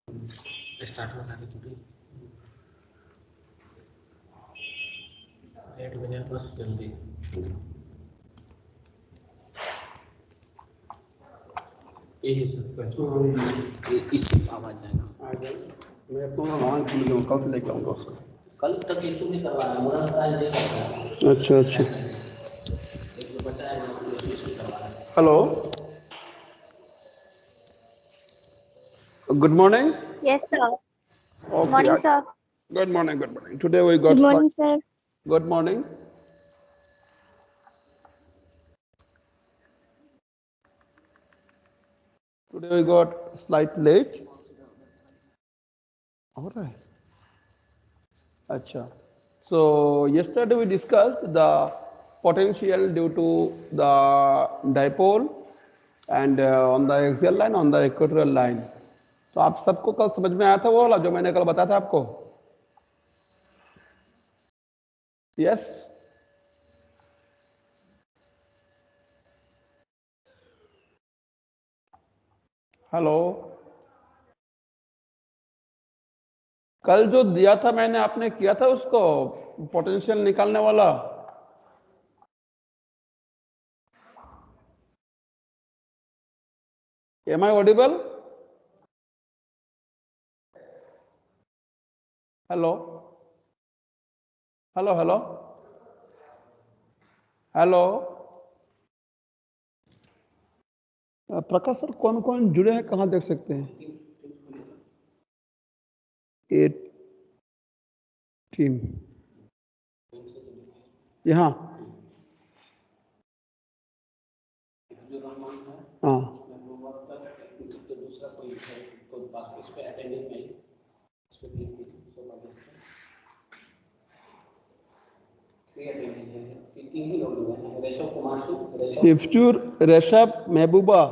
Start होना है छुट्टी लेट हो जाए बस जल्दी यही सब आवाज आएगा मैं अपना वहाँ भूल गया कल से लेके आऊँगा उसको कल तक इसको भी करवाना मुराद का ये करना अच्छा अच्छा एक जो बचा है वो इसको करवाना hello good morning Yes, sir. Good okay morning, sir. good morning today we Good got morning, sir. good morning today we got slight late all right acha so yesterday we discussed the potential due to the dipole and on the axial line on the equatorial line तो आप सबको कल समझ में आया था वो वाला जो मैंने कल बताया था आपको यस हेलो कल जो दिया था मैंने आपने किया था उसको पोटेंशियल निकालने वाला am I audible hello hello hello hello Prakash sir कौन कौन जुड़े हैं कहाँ देख सकते हैं एट टीम यहाँ हाँ इफ्चूर ऋषभ महबूबा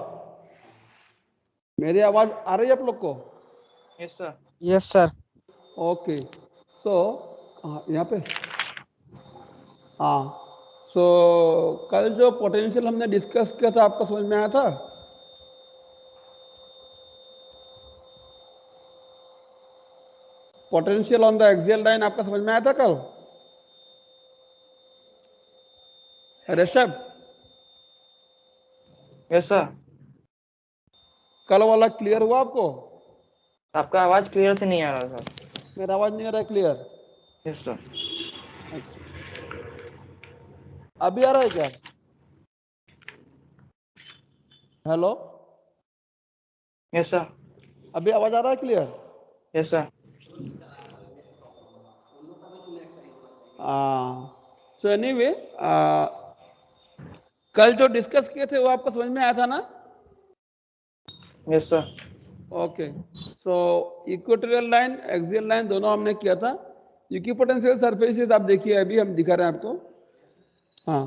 मेरी आवाज आ रही है आप लोग को yes sir yes sir okay so यहाँ पे हाँ सो कल जो पोटेंशियल हमने डिस्कस किया था आपको समझ में आया था potential on the axial line आपका समझ में आया था कल ऋषभ यस सर कल वाला क्लियर हुआ आपको आपका आवाज क्लियर से नहीं आ रहा सर मेरा आवाज नहीं आ रहा है क्लियर यस सर अभी आ रहा है क्या हेलो यस सर अभी आवाज आ रहा है clear yes sir so anyway कल जो डिस्कस किए थे वो आपको समझ में आया था ना yes sir okay so equatorial line axial line दोनों हमने किया था इक्विपोटेंशियल सरफेसेस आप देखिए अभी हम दिखा रहे हैं आपको हाँ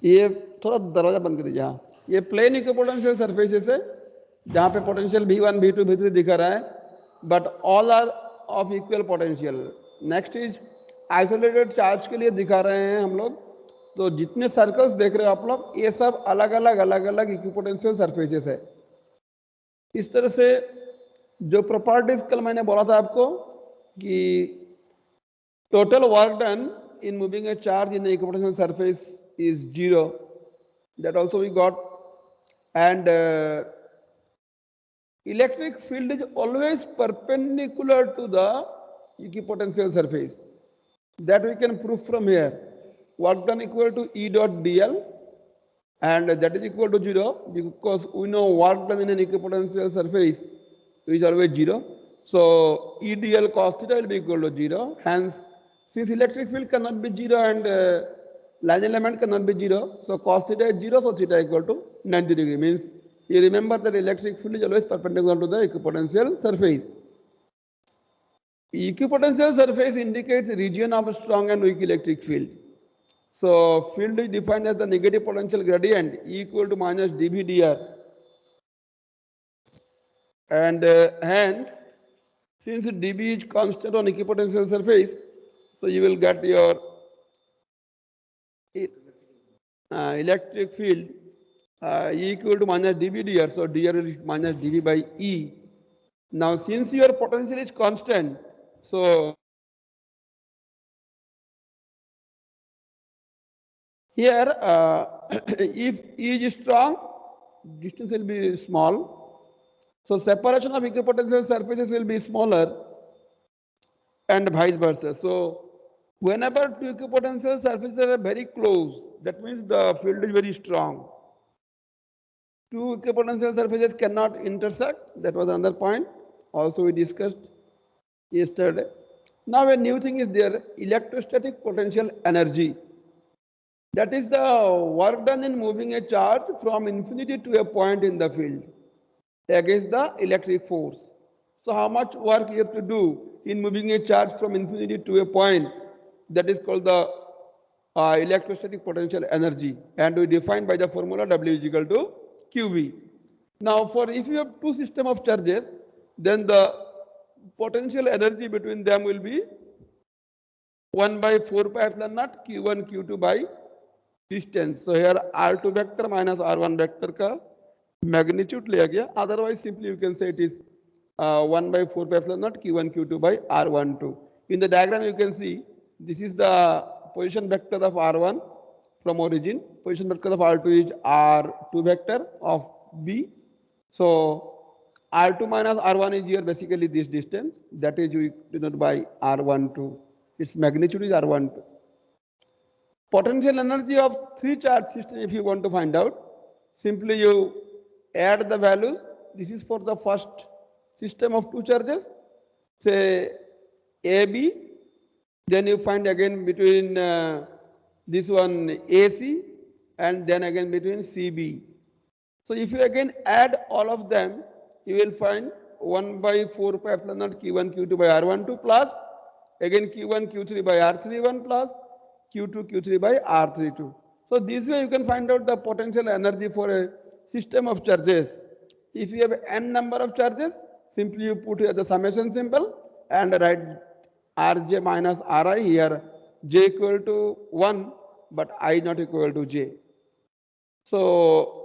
ये थोड़ा दरवाजा बंद कर दीजिए हाँ ये प्लेन इक्विपोटेंशियल सरफेसेस है जहाँ पे पोटेंशियल V1 V2 V3 दिखा रहा है but all are of equal potential next is isolated charge के लिए दिखा रहे हैं हम लोग तो जितने सर्कल्स देख रहे हो आप लोग ये सब अलग अलग इक्विपोटेंशियल सरफेसेस है इस तरह से जो प्रॉपर्टीज कल मैंने बोला था आपको कि total work done in moving a charge in the equipotential surface is 0 that also we got and electric field is always perpendicular to the equipotential surface that we can prove from here work done equal to E dot dl and that is equal to 0 because we know work done in an equipotential surface is always 0 so E dl cos theta will be equal to 0 hence since electric field cannot be 0 and line element cannot be 0 so cos theta is 0 so theta equal to 90 degree means you remember that electric field is always perpendicular to the equipotential surface. Equipotential surface indicates region of strong and weak electric field. So field is defined as the negative potential gradient E equal to minus dV dr. And hence, since dV is constant on equipotential surface, so you will get your electric field E equal to minus dV dr. So dr is minus dV by E. Now since your potential is constant, so here if E is strong, distance will be small, so separation of equipotential surfaces will be smaller, and vice versa. So whenever two equipotential surfaces are very close, that means the field is very strong. Two equipotential surfaces cannot intersect. That was another point. Also we discussed yesterday. Now a new thing is there, electrostatic potential energy. That is the work done in moving a charge from infinity to a point in the field against the electric force. So how much work you have to do in moving a charge from infinity to a point, that is called the electrostatic potential energy, and we define by the formula W is equal to QV. Now for if you have two system of charges, then the potential energy between them will be 1 by 4 pi epsilon naught Q1 Q2 by distance. So here R2 vector minus R1 vector का magnitude लिया गया. Otherwise simply you can say it is 1 by 4 pi epsilon naught Q1 Q2 by R12. In the diagram you can see this is the position vector of R1 from origin. Position vector of R2 is R2 vector of B. So R2 minus R1 is here basically this distance, that is we denote by R12. Its magnitude is R12. Potential energy of three charge system, if you want to find out, simply you add the values. This is for the first system of two charges, say AB, then you find again between this one AC, and then again between CB. So if you again add all of them, you will find 1 by 4 pi epsilon naught Q1 Q2 by R12 plus again Q1 Q3 by R31 plus Q2 Q3 by R32. So this way you can find out the potential energy for a system of charges. If you have n number of charges, simply you put here the summation symbol and write Rj minus Ri here, j equal to 1 but I not equal to j. So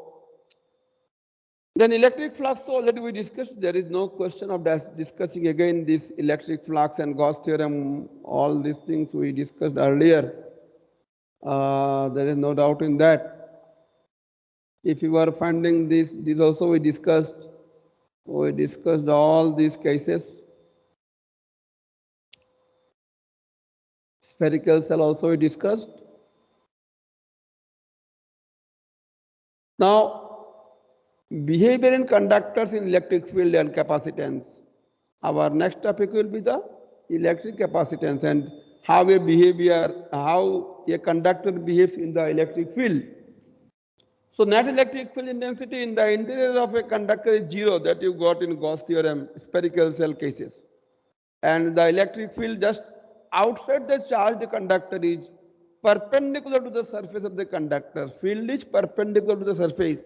then electric flux, so already we discussed, there is no question of discussing again this electric flux and Gauss theorem, all these things we discussed earlier. There is no doubt in that. If you are finding this also we discussed all these cases. Spherical cell also we discussed. Now, behavior in conductors in electric field and capacitance. Our next topic will be the electric capacitance and how a conductor behaves in the electric field. So net electric field intensity in the interior of a conductor is 0, that you got in Gauss theorem, spherical cell cases. And the electric field just outside the charged conductor is perpendicular to the surface of the conductor. Field is perpendicular to the surface.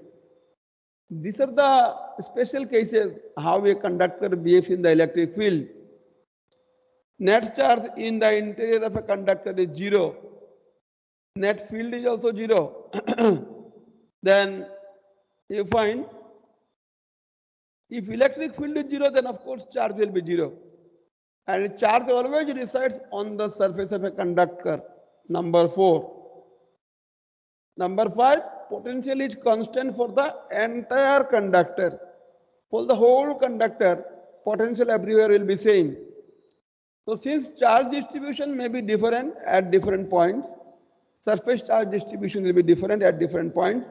These are the special cases how a conductor behaves in the electric field. Net charge in the interior of a conductor is 0. Net field is also 0. Then you find if electric field is 0, then of course charge will be 0. And charge always resides on the surface of a conductor. Number 4. Number 5, potential is constant for the entire conductor. For the whole conductor, potential everywhere will be same. So since charge distribution may be different at different points, surface charge distribution will be different at different points.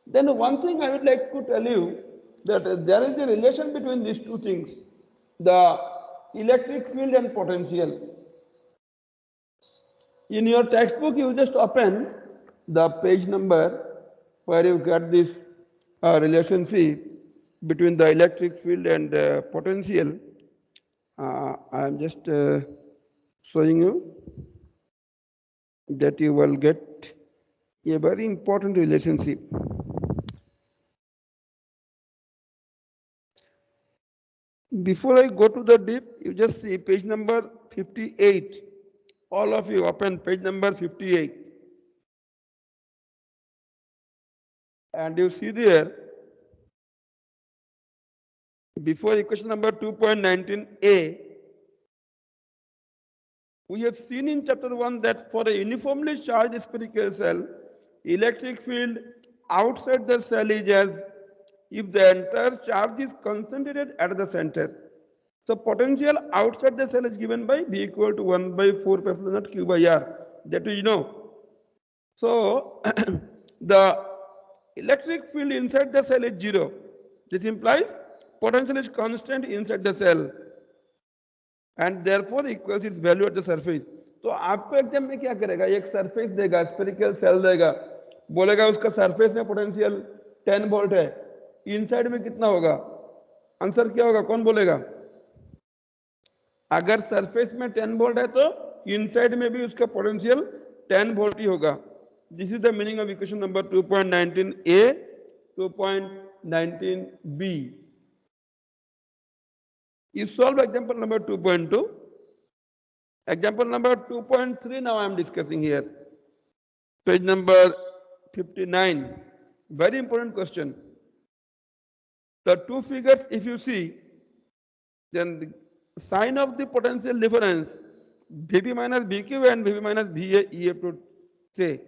Then one thing I would like to tell you that there is a relation between these two things, the electric field and potential. In your textbook, you just open the page number where you get this relationship between the electric field and potential. I am just showing you that you will get a very important relationship. Before I go to the deep, you just see page number 58. All of you open page number 58. And you see there Before equation number 2.19a, we have seen in chapter 1 that for a uniformly charged spherical cell, electric field outside the cell is as if the entire charge is concentrated at the center. So potential outside the cell is given by V equal to 1 by 4 pi epsilon naught Q by R. That you know. So the electric field inside the cell is 0. This implies potential is constant inside the cell and therefore equals its value at the surface. तो आपको exam में क्या करेगा, एक surface देगा, spherical shell देगा, बोलेगा उसका सरफेस में पोटेंशियल 10 वोल्ट है, इनसाइड में कितना होगा, आंसर क्या होगा, कौन बोलेगा? अगर सरफेस में 10 वोल्ट है तो इनसाइड में भी उसका पोटेंशियल 10 वोल्ट ही होगा. This is the meaning of equation number 2.19a, 2.19b. You solve example number 2.2. Example number 2.3 now I am discussing here. Page number 59. Very important question. The two figures, if you see, then the sign of the potential difference Vp minus Vq and Vp minus Va, you have to say.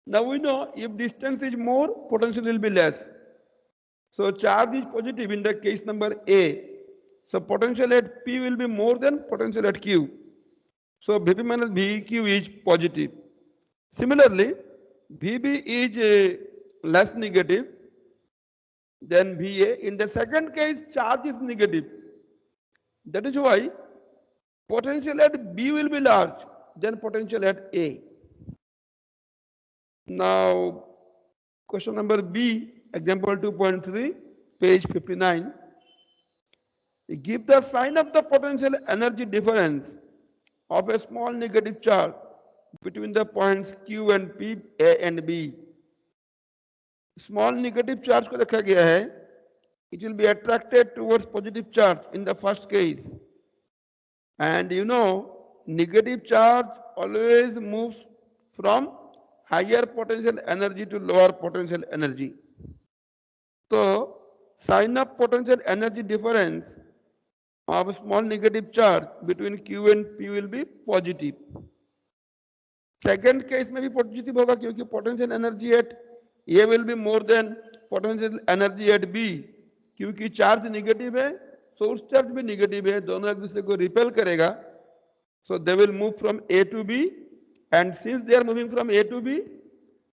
Now we know if distance is more, potential will be less. So charge is positive in the case number A. So potential at P will be more than potential at Q. So Vp minus Vq is positive. Similarly, Vb is less negative than Va. In the second case, charge is negative. That is why potential at B will be large than potential at A. Now, question number B, example 2.3, page 59. Give the sign of the potential energy difference of a small negative charge between the points Q and P, A and B. Small negative charge को रखा गया है. It will be attracted towards positive charge in the first case. And you know, negative charge always moves from higher potential energy to lower potential energy. So, sign of potential energy difference of a small negative charge between Q and P will be positive. Second case में भी positive होगा क्योंकि potential energy at A will be more than potential energy at B. क्योंकि charge negative है, source charge भी negative है, दोनों एक दूसरे को रिपेल करेगा. So they will move from A to B, and since they are moving from A to B,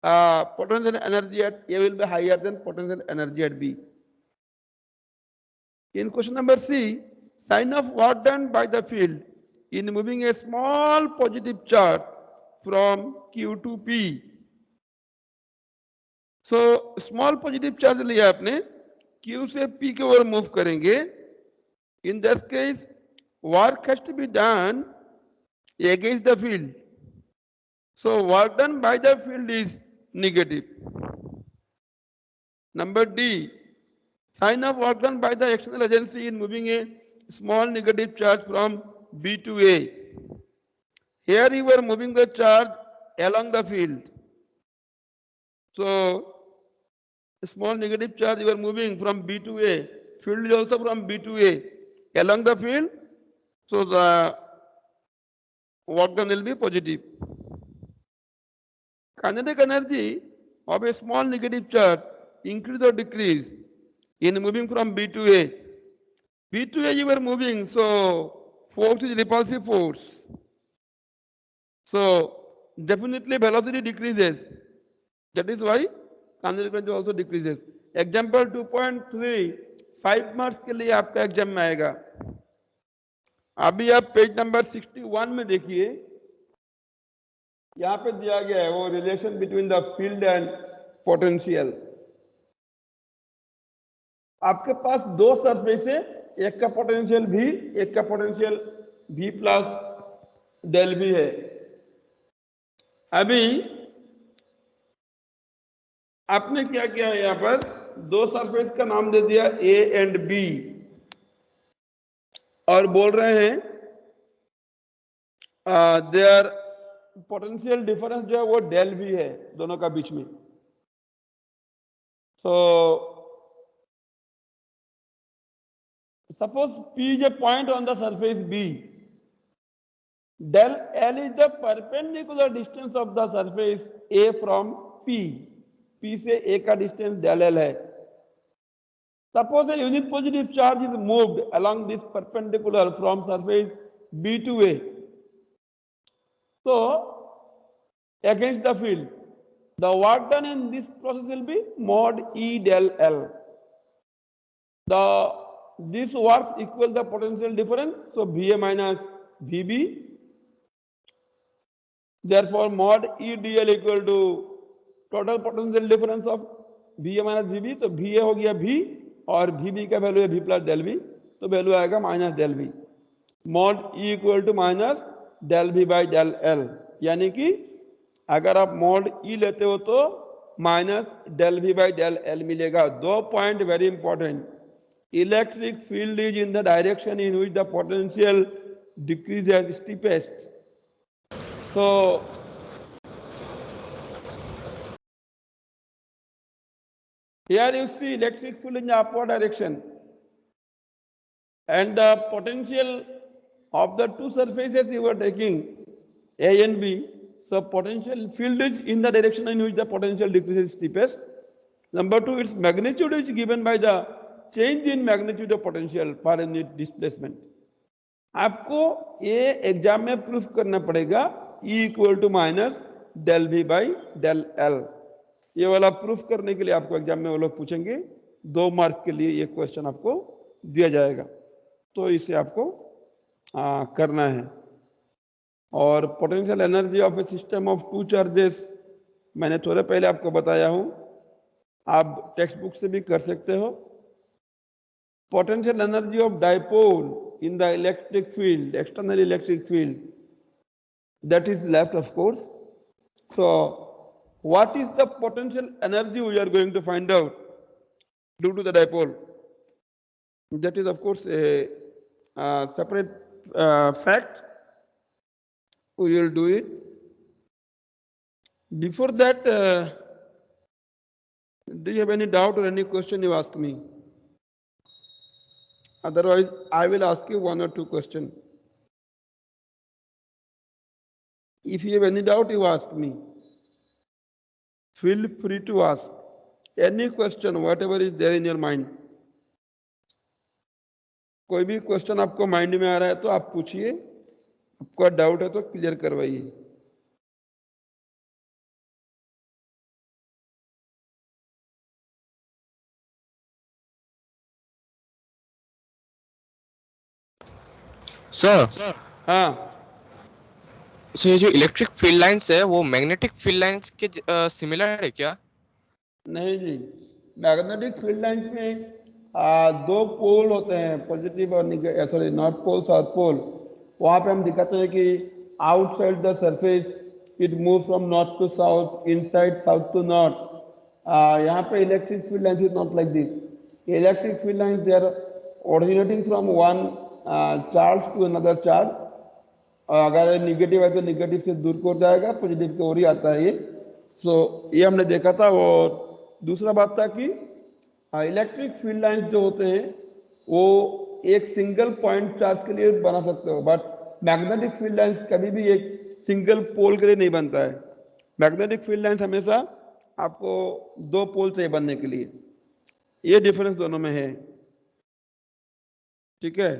potential energy at A will be higher than potential energy at B. In question number C, sign of work done by the field in moving a small positive charge from Q to P. So small positive charge लिया आपने, Q से P के ओर move करेंगे. In this case, work has to be done against the field. So work done by the field is negative. Number D, sign of work done by the external agency in moving a small negative charge from B to A. Here you are moving the charge along the field. So small negative charge you are moving from B to A. Field is also from B to A along the field. So the work done will be positive. Kinetic energy of a small negative charge increase or decrease in moving from B to A. B to A you are moving, so force is repulsive force. So definitely velocity decreases. That is why kinetic energy also decreases. Example 2.3, 5 marks के लिए आपका exam में आएगा. अभी आप page number 61 में देखिए, यहाँ पे दिया गया है वो relation between the field and potential. आपके पास दो सरफेस है, एक का पोटेंशियल V, एक का potential V plus del V है. अभी आपने क्या किया है, यहाँ पर दो सरफेस का नाम दे दिया A एंड B और बोल रहे हैं देयर पोटेंशियल डिफरेंस जो है वो डेल V है दोनों का बीच में. सो Suppose P is a point on the surface B. Del L is the perpendicular distance of the surface A from P. P से A का distance del L है. Suppose a unit positive charge is moved along this perpendicular from surface B to A. So, against the field, the work done in this process will be mod E del L. This works equals the potential difference, so VA minus VB. Therefore, mod E dl equal to total potential difference of VA minus VB. तो VA हो गया V और VB का value है V plus del V, तो value आएगा minus del V. mod E equal to minus del V by del L. यानी कि अगर आप mod E लेते हो तो minus del V by del L मिलेगा. दो point very important. Electric field is in the direction in which the potential decrease as steepest. So, here you see electric field in the upward direction, and the potential of the two surfaces you are taking, A and B. So, potential field is in the direction in which the potential decrease is steepest. Number two, its magnitude is given by the change in magnitude of potential per unit displacement. आपको ये exam में proof करना पड़ेगा E equal to minus del V by del L. ये वाला proof करने के लिए आपको एग्जाम में वो लोग पूछेंगे. 2 मार्क के लिए ये क्वेश्चन आपको दिया जाएगा, तो इसे आपको करना है. और potential energy of A system of two charges मैंने थोड़े पहले आपको बताया हूं, आप टेक्स्ट बुक से भी कर सकते हो. Potential energy of dipole in the electric field, external electric field, that is left, of course. So, what is the potential energy we are going to find out due to the dipole? That is, of course, a separate fact. We will do it. Before that, do you have any doubt or any question you ask me? Otherwise, I will ask you 1 or 2 questions. If you have any doubt, you ask me. Feel free to ask any question, whatever is there in your mind. कोई भी question आपको mind में आ रहा है तो आप पूछिए, आपको डाउट है तो क्लियर करवाइए. सर हाँ, सर ये जो इलेक्ट्रिक फील्ड लाइंस है वो मैग्नेटिक फील्ड लाइंस के सिमिलर है क्या? नहीं जी, मैग्नेटिक फील्ड लाइंस में 2 पोल होते हैं, पॉजिटिव और sorry north pole south pole. वहाँ पे हम दिखाते हैं कि outside the surface it move from north to south, inside south to north. यहाँ पे electric field lines is not like this. Electric field lines they are originating from one charge to another charge. अगर negative है तो negative से दूर को जाएगा, positive की ओर ही आता है ये. सो ये हमने देखा था. और दूसरा बात था कि इलेक्ट्रिक फील्ड लाइंस जो होते हैं वो एक सिंगल पॉइंट चार्ज के लिए बना सकते हो, बट मैग्नेटिक फील्ड लाइंस कभी भी एक सिंगल पोल के लिए नहीं बनता है. मैग्नेटिक फील्ड लाइंस हमेशा आपको 2 पोल चाहिए बनने के लिए. ये डिफरेंस दोनों में है. ठीक है.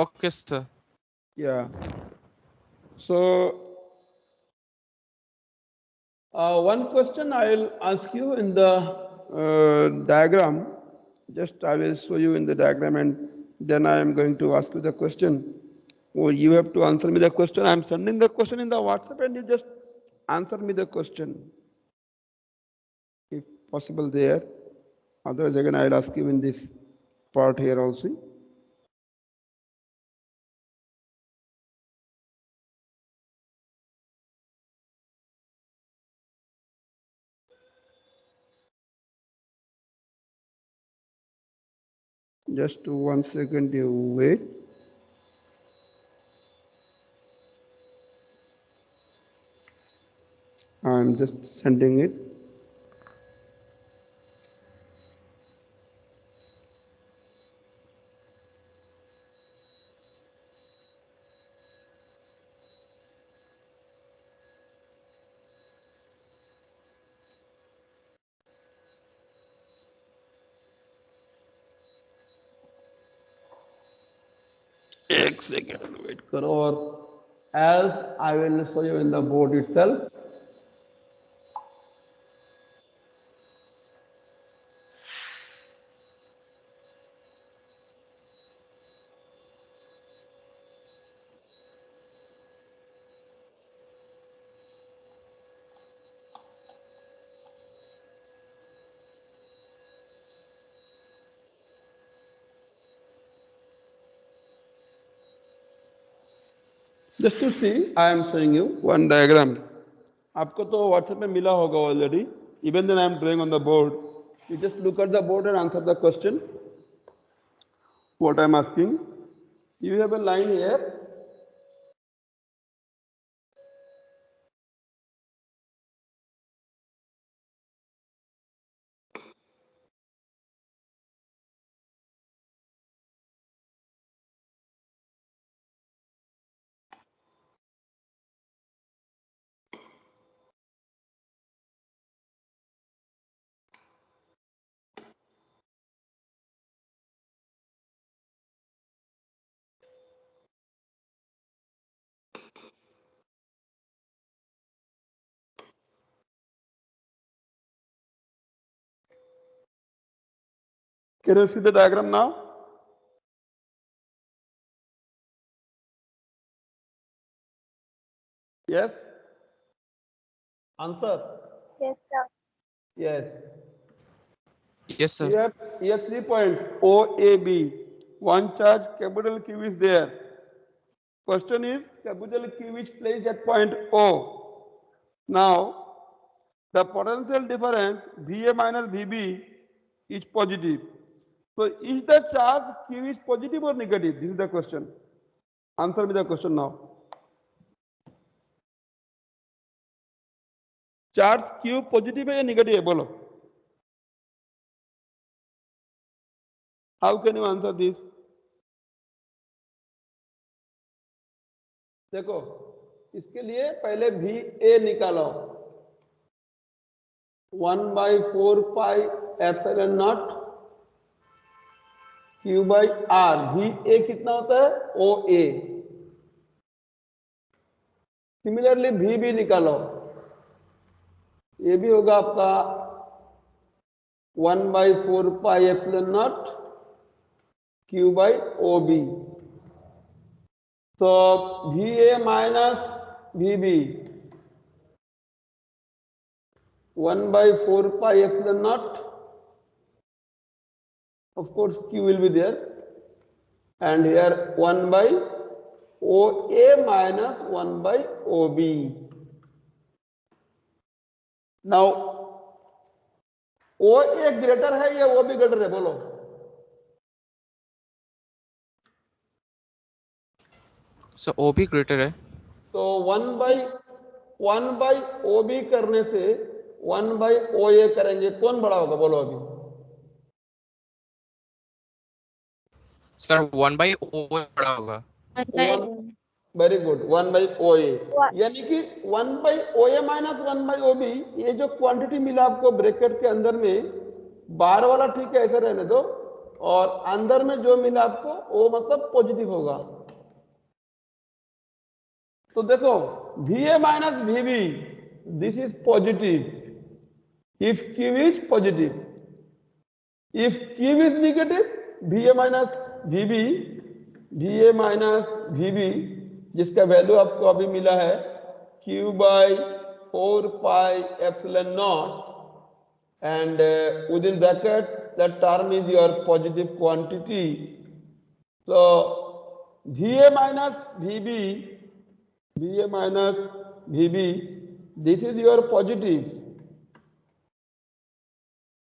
Okay sir. या सो one question I will ask you in the diagram. Just I will show you in the diagram, and then I am going to ask you the question. Oh, you have to answer me the question. I am sending the question in the WhatsApp, and you just answer me the question, if possible there. Otherwise, again, I will ask you in this part here also. Just 1 second, you wait. I'm just sending it. एक second wait करो, और else I will show you in the board itself. Just to see, I am showing you one diagram. आपको तो WhatsApp में मिला होगा already. Even then I am drawing on the board. You just look at the board and answer the question. What I am asking. You have a line here. Can you see the diagram now? Yes? Answer? Yes, sir. Yes. Yes, sir. You have 3 points, O, A, B. One charge, capital Q is there. Question is, capital Q is placed at point O. Now, the potential difference VA minus VB is positive. So, is the charge Q is positive or negative? This is the question. Answer me the question now. Charge Q positive है या negative है, बोलो. How can you answer this? देखो, इसके लिए पहले भी ए निकालो. 1/4πε0 Q/R. भी ए कितना होता है? ओ ए. सिमिलरली भी निकालो. ये भी होगा आपका 1/4πε0 Q/OB. तो VA माइनस VB 1/4πε0. Of course, Q will be there, and here 1/OA minus 1/OB. Now, OA greater है या OB ग्रेटर है, बोलो. सो OB ग्रेटर है. तो 1/OB करने से 1/OA करेंगे, कौन बड़ा होगा, बोलो अभी. सर 1/OA बड़ा होगा. Very good. 1/OA, यानी कि 1/OA माइनस 1/OB. ये जो क्वांटिटी मिला आपको ब्रैकेट के अंदर में, बाहर वाला ठीक है, ऐसे रहने दो, और अंदर में जो मिला आपको वो मतलब पॉजिटिव होगा. तो देखो, VA माइनस VB, this is positive if Q is positive. If Q is negative, VA माइनस VB, जिसका वैल्यू आपको अभी मिला है Q/4πε0, and within bracket the term is your positive quantity. So VA minus VB, this is your positive.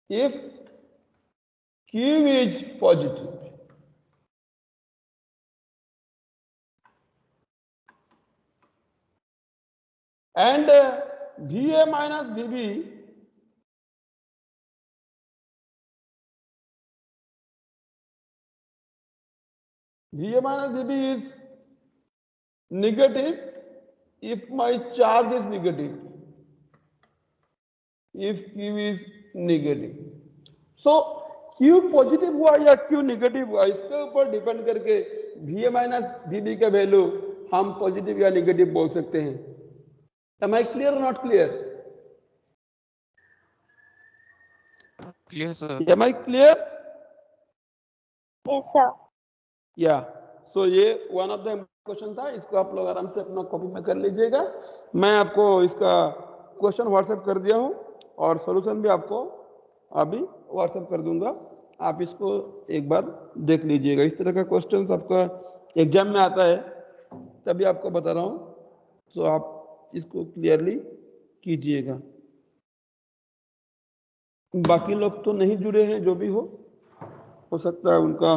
If Q is positive, and VA minus VB is negative if my charge is negative. If Q is negative, so Q positive हुआ या Q negative हुआ, इसके ऊपर depend करके VA माइनस VB का value हम positive या निगेटिव बोल सकते हैं। Am I clear or not clear? Clear sir. Am I clear? Yes, sir. या सो ये वन ऑफ द क्वेश्चन था, इसको आप लोग आराम से अपना कॉपी में कर लीजिएगा। मैं आपको इसका क्वेश्चन व्हाट्सएप कर दिया हूँ और सॉल्यूशन भी आपको अभी व्हाट्सएप कर दूंगा, आप इसको एक बार देख लीजिएगा। इस तरह का क्वेश्चन आपका एग्जाम में आता है, तभी आपको बता रहा हूँ, तो आप इसको क्लियरली कीजिएगा। बाकी लोग तो नहीं जुड़े हैं, जो भी हो सकता है उनका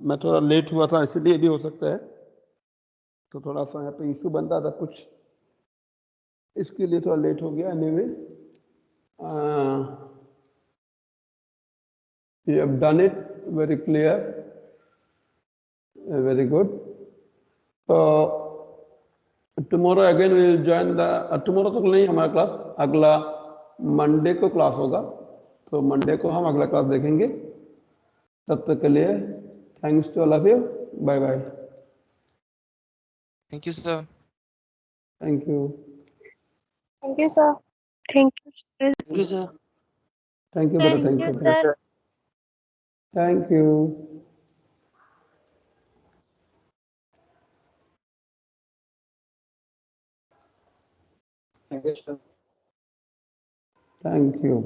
मैं थोड़ा लेट हुआ था इसलिए भी हो सकता है, तो थोड़ा सा यहाँ पे इशू बनता था कुछ, इसके लिए थोड़ा लेट हो गया। Anyway you have done it very clear, very good. So tomorrow again we will join the tomorrow तो नहीं हमारा क्लास, अगला मंडे को क्लास होगा, तो मंडे को हम अगला क्लास देखेंगे। तब तक के लिए thanks to all of you, bye bye. Thank you sir. Thank you. Thank you, sir. Thank you, sir. Thank you बेटा, Thank thank you, you, sir. Thank you. Thank you.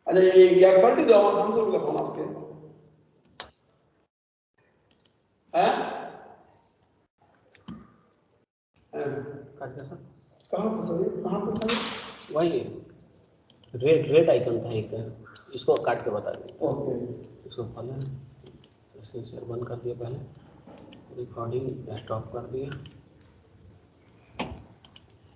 अरे ये गैप भर दो, हम सब का फोन आपके हैं? कहाँ फंसा ये? कहाँ फंसा ये? वही रेड रेड आइकन था एक, इसको काट के बता दें। ओके, इसको पहले इसको बंद कर दिया, पहले रिकॉर्डिंग स्टॉप कर दिया।